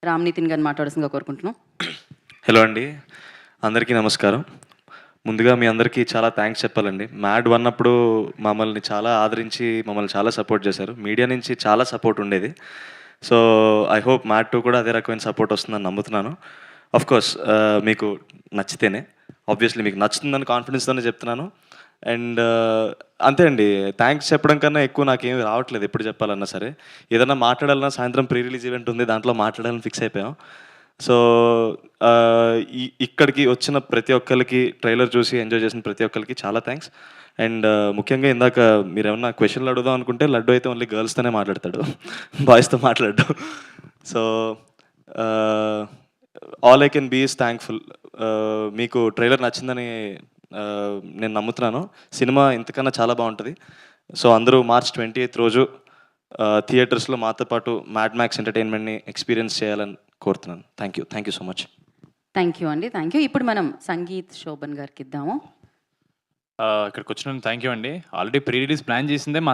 రామ్ నితిన్ గారిని మాట్లాడాల్సిందిగా కోరుకుంటున్నాం. హలో అండి, అందరికీ నమస్కారం. ముందుగా మీ అందరికీ చాలా థ్యాంక్స్ చెప్పాలండి. మ్యాడ్ 1 అప్పుడు మమ్మల్ని చాలా ఆదరించి, మమ్మల్ని చాలా సపోర్ట్ చేశారు. మీడియా నుంచి చాలా సపోర్ట్ ఉండేది. సో, ఐ హోప్ మ్యాడ్ 2 కూడా అదే రకమైన సపోర్ట్ వస్తుందని నమ్ముతున్నాను. ఆఫ్‌కోర్స్ మీకు నచ్చితేనే. ఆబ్వియస్లీ మీకు నచ్చుతుందని కాన్ఫిడెన్స్‌తోనే చెప్తున్నాను. అండ్ అంతే అండి. థ్యాంక్స్ చెప్పడం కన్నా ఎక్కువ నాకేమి రావట్లేదు ఎప్పుడు చెప్పాలన్నా సరే. ఏదన్నా మాట్లాడాలన్నా సాయంత్రం ప్రీ రిలీజ్ ఈవెంట్ ఉంది. దాంట్లో మాట్లాడాలని ఫిక్స్ అయిపోయాం. సో, ఇక్కడికి వచ్చిన ప్రతి ఒక్కళ్ళకి, ట్రైలర్ చూసి ఎంజాయ్ చేసిన ప్రతి ఒక్కళ్ళకి చాలా థ్యాంక్స్. అండ్ ముఖ్యంగా ఇందాక మీరేమన్నా క్వెషన్‌లు అడుగుదాం అనుకుంటే, లడ్డు అయితే ఓన్లీ గర్ల్స్‌తోనే మాట్లాడతాడు. బాయ్స్‌తో మాట్లాడడు. So, all I can be is thankful. మీకు ట్రైలర్ నచ్చిందని నేను నమ్ముతున్నాను. సినిమా ఇంతకన్నా చాలా బావుంటది. సో, అందరూ మార్చ్ 28th రోజు థియేటర్స్‌లో మాతో పాటు మ్యాడ్ మ్యాక్స్ ఎంటర్‌టైన్‌మెంట్‌ని ఎక్స్‌పీరియన్స్ చేయాలని కోరుతున్నాను. Thank you so much. Thank you అండి. Thank you. ఇప్పుడు మనం సంగీత్ శోభన్ గారికి ఇద్దాము. ఇక్కడికి వచ్చినందుకు థ్యాంక్ యూ అండి. ఆల్రెడీ ప్రీ రిలీజ్ ప్లాన్ చేసిందే మా